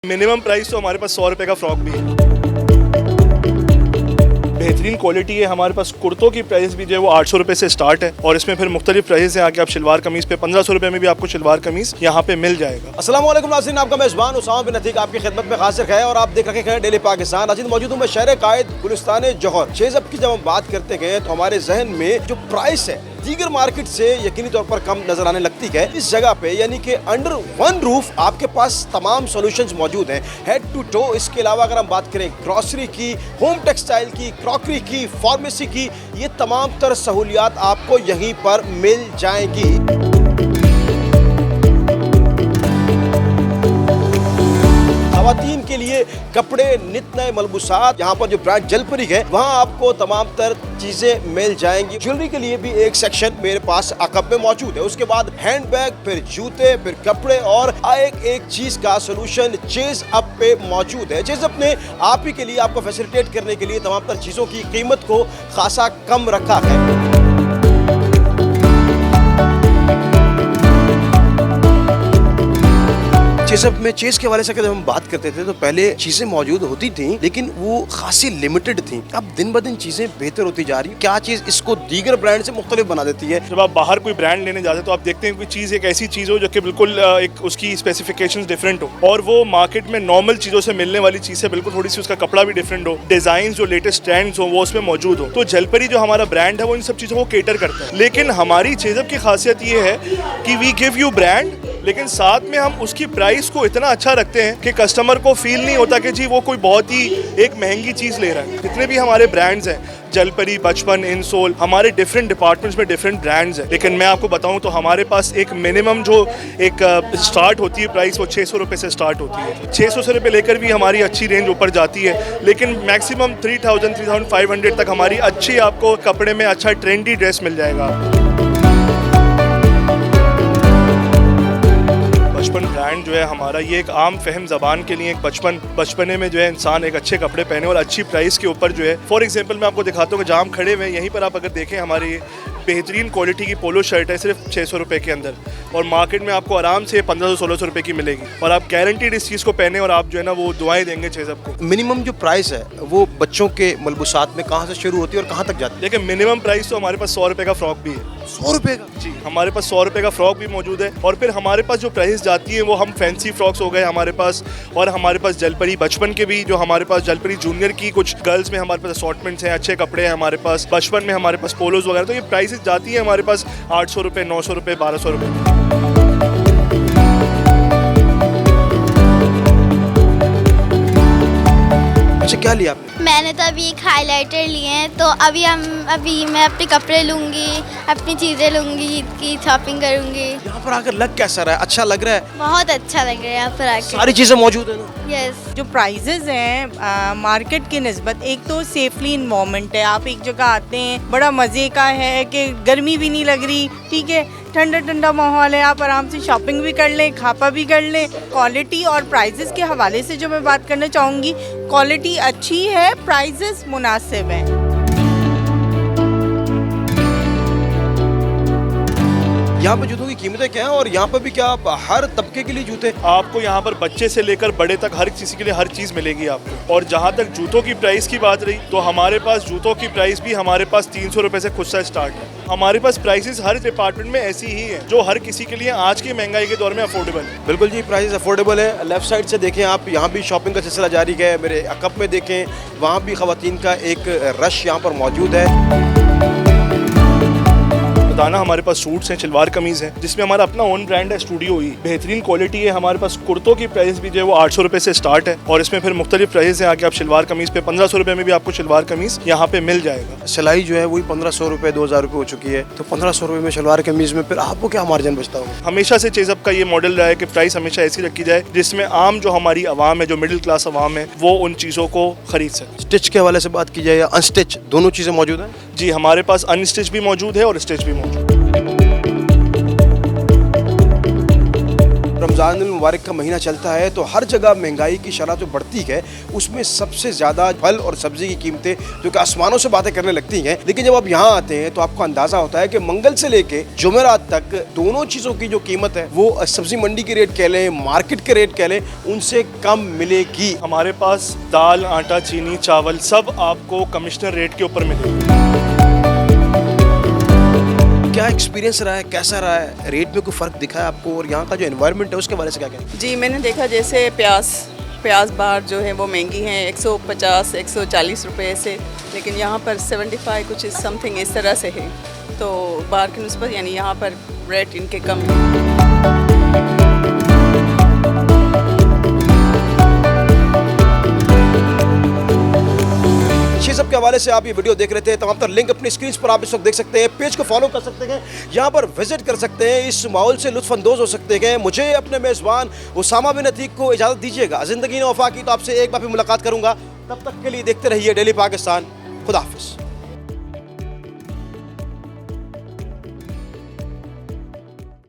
Minimum price तो हमारे पास 100 रुपये का फ्रॉक भी है। बेहतरीन क्वालिटी है। हमारे पास कुर्तों की प्राइस भी जो है वो 800 रुपये से स्टार्ट है और इसमें फिर मुख्तलिफ प्राइस हैं। आगे आप शलवार कमीज़ पे 1500 रुपये में भी आपको शलवार कमीज़ यहाँ पे मिल जाएगा। अस्सलाम वालेकुम नाज़रीन, आपका मेज़बान उसामा बिन अतीक आपकी खिदमत में हाजिर है और आप देख रहे हैं डेली पाकिस्तान। नाज़रीन मौजूद हूँ मैं शहर कायद गुलिस्तान जौहर। चेज़अप की जब हम बात करते हैं तो हमारे जहन में जो प्राइस है दीगर मार्केट से यकीनी तौर पर कम नजर आने लगती है। इस जगह पे यानी कि अंडर वन रूफ आपके पास तमाम सॉल्यूशंस मौजूद हैं हेड टू टो। इसके अलावा अगर हम बात करें ग्रॉसरी की, होम टेक्सटाइल की, क्रॉकरी की, फार्मेसी की, ये तमाम तर सहूलियात आपको यहीं पर मिल जाएंगी। ख़वातीन के लिए कपड़े, नित नए मलबूसात, यहाँ पर जो ब्रांड जलपरी है वहाँ आपको तमाम तर चीज़ें मिल जाएंगी। ज्वेलरी के लिए भी एक सेक्शन मेरे पास अकब में मौजूद है। उसके बाद हैंडबैग, फिर जूते, फिर कपड़े और एक चीज़ का सोल्यूशन चेज अप पे मौजूद है। चेज अप ने आप ही के लिए आपको फैसिलिटेट करने के लिए तमाम तर चीज़ों की कीमत को खासा कम रखा है। चेज़अप में चेज़ के हवाले से अगर हम बात करते थे तो पहले चीज़ें मौजूद होती थी लेकिन वो खासी लिमिटेड थी। अब दिन ब दिन चीज़ें बेहतर होती जा रही है। क्या चीज़ इसको दीगर ब्रांड से मुख्तलिफ बना देती है? जब आप बाहर कोई ब्रांड लेने जाते हैं तो आप देखते हैं कोई चीज़ एक ऐसी चीज़ हो जो कि बिल्कुल एक उसकी स्पेसिफिकेशंस डिफरेंट हो और वो मार्केट में नॉर्मल चीज़ों से मिलने वाली चीज़ से बिल्कुल थोड़ी सी उसका कपड़ा भी डिफरेंट हो, डिज़ाइन जो लेटेस्ट ट्रेंड्स हो वो उसमें मौजूद हो। तो जलपरी जो हमारा ब्रांड है वो इन सब चीज़ों को केटर करता है। लेकिन हमारी चेज़अप की खासियत ये है कि वी गिव यू ब्रांड लेकिन साथ में हम उसकी प्राइस को इतना अच्छा रखते हैं कि कस्टमर को फील नहीं होता कि जी वो कोई बहुत ही एक महंगी चीज़ ले रहा है। जितने भी हमारे ब्रांड्स हैं जलपरी, बचपन, इनसोल, हमारे डिफरेंट डिपार्टमेंट्स में डिफरेंट ब्रांड्स हैं। लेकिन मैं आपको बताऊं तो हमारे पास एक मिनिमम जो एक स्टार्ट होती है प्राइस वो 600 रुपये से स्टार्ट होती है। 600 से रुपये लेकर भी हमारी अच्छी रेंज ऊपर जाती है लेकिन मैक्सिमम 3000 3500 तक हमारी अच्छी आपको कपड़े में अच्छा ट्रेंडी ड्रेस मिल जाएगा आपको। बचपन ब्रांड जो है हमारा ये एक आम फहम ज़बान के लिए एक बचपने में जो है इंसान एक अच्छे कपड़े पहने और अच्छी प्राइस के ऊपर जो है। फॉर एग्जांपल मैं आपको दिखाता हूँ कि जहाँ हम खड़े हुए हैं यहीं पर आप अगर देखें हमारी बेहतरीन क्वालिटी की पोलो शर्ट है सिर्फ 600 रुपये के अंदर और मार्केट में आपको आराम से 1500-1600 रुपये की मिलेगी और आप गारंटीड इस चीज़ को पहने और आप जो है ना वो दुआएं देंगे चेज़अप को। मिनिमम जो प्राइस है वो बच्चों के मलबूसात में कहाँ से शुरू होती है और कहाँ तक जाती है? देखिए मिनिमम प्राइस तो हमारे पास 100 रुपये का फ्रॉक भी है। 100 रुपये का? जी, हमारे पास 100 रुपये का फ्रॉक भी मौजूद है और फिर हमारे पास जो प्राइस जाती है वो हम फैंसी फ्रॉक्स हो गए हमारे पास और हमारे पास जलपरी बचपन के भी जो हमारे पास जलपरी जूनियर की कुछ गर्ल्स में हमारे पास असॉर्टमेंट्स हैं, अच्छे कपड़े हैं हमारे पास। बचपन में हमारे पास पोलोज वगैरह तो ये प्राइसेस जाती है हमारे पास 800 रुपये, 900 रुपये, 1200 रुपये। अच्छा क्या लिया आपने? मैंने तो अभी एक हाइलाइटर लिए हैं तो अभी मैं अपने कपड़े लूँगी, अपनी चीज़ें लूँगी, ईद की शॉपिंग करूँगी। यहाँ पर आकर लग कैसा रहा है? अच्छा लग रहा है? बहुत अच्छा लग रहा है यहाँ पर आके। सारी चीज़ें मौजूद है ना? यस। जो प्राइजेज हैं मार्केट की निस्बत, एक तो सेफली इन्वायरमेंट है। आप एक जगह आते हैं बड़ा मज़े का है कि गर्मी भी नहीं लग रही, ठीक है, ठंडा ठंडा माहौल है, आप आराम से शॉपिंग भी कर लें, खापा भी कर लें। क्वालिटी और प्राइजेस के हवाले से जो मैं बात करना चाहूँगी, क्वालिटी अच्छी है, प्राइजेस मुनासिब हैं। यहाँ पे जूतों की कीमतें क्या हैं और यहाँ पर भी क्या हर तबके के लिए जूते? आपको यहाँ पर बच्चे से लेकर बड़े तक हर किसी के लिए हर चीज़ मिलेगी आपको। और जहाँ तक जूतों की प्राइस की बात रही तो हमारे पास जूतों की प्राइस भी हमारे पास 300 रुपये से खुद सा स्टार्ट है। हमारे पास प्राइसेस हर डिपार्टमेंट में ऐसी ही है जो हर किसी के लिए आज की महंगाई के दौर में अफोर्डेबल है। बिल्कुल जी, प्राइस अफोर्डेबल है। लेफ्ट साइड से देखें आप, यहाँ भी शॉपिंग का सिलसिला जारी है। मेरे अकब में देखें, वहाँ भी ख़वातीन का एक रश यहाँ पर मौजूद है। बताना हमारे पास सूट्स हैं, शलवार कमीज़ है जिसमें हमारा अपना ओन ब्रांड है स्टूडियो ही। बेहतरीन क्वालिटी है। हमारे पास कुर्तों की प्राइस भी जो है वो 800 रुपये से स्टार्ट है और इसमें फिर मुख्तलिफ प्राइस हैं। आगे आप शलवार कमीज़ पे 1500 रुपये में भी आपको शलवार कमीज़ यहाँ पे मिल जाएगा। सिलाई जो है वही 1500 रुपये 2000 रुपये हो चुकी है। तो 1500 रुपये में शलवार कमीज़ में फिर आपको क्या मार्जिन बचता होगा? हमेशा से चेज़अप का ये मॉडल रहा है कि प्राइस हमेशा ऐसी रखी जाए जिसमें आम जो हमारी आवाम है, जो मिडिल क्लास आवाम है, वो उन चीज़ों को खरीद सके। स्टिच के हवाले से बात की जाए या अनस्टिच, दोनों चीज़ें मौजूद हैं? जी, हमारे पास अनस्टिच भी मौजूद है और स्टिच भी मौजूद है। रमज़ान मुबारक का महीना चलता है तो हर जगह महंगाई की शरह जो बढ़ती है उसमें सबसे ज़्यादा फल और सब्ज़ी की कीमतें जो कि आसमानों से बातें करने लगती हैं। लेकिन जब आप यहाँ आते हैं तो आपको अंदाज़ा होता है कि मंगल से लेके जुमेरात तक दोनों चीज़ों की जो कीमत है वो सब्ज़ी मंडी के रेट कह लें, मार्केट के रेट कह लें, उनसे कम मिलेगी। हमारे पास दाल, आटा, चीनी, चावल सब आपको कमिश्नर रेट के ऊपर मिलेगा। क्या एक्सपीरियंस रहा है, कैसा रहा है, रेट में कोई फ़र्क दिखा है आपको और यहाँ का जो एनवायरनमेंट है उसके बारे से क्या कहें? जी मैंने देखा जैसे प्याज बाहर जो है वो महंगी हैं 150 140 रुपए से, लेकिन यहाँ पर 75 कुछ समथिंग इस तरह से है। तो बाहर की निस्बत यानी यहाँ पर रेट इनके कम है। शेज़अब के हवाले से आप ये वीडियो देख रहे थे, तमाम तर लिंक अपनी स्क्रीन पर आप इस वक्त देख सकते हैं। पेज को फॉलो कर सकते हैं, यहाँ पर विजिट कर सकते हैं, इस माहौल से लुत्फ़अंदोज़ हो सकते हैं। मुझे अपने मेज़बान उसामा बिन अतीक को इजाज़त दीजिएगा। ज़िंदगी ने वफ़ा की तो आपसे एक बार फिर मुलाकात करूँगा। तब तक के लिए देखते रहिए डेली पाकिस्तान। खुदा हाफ़िज़।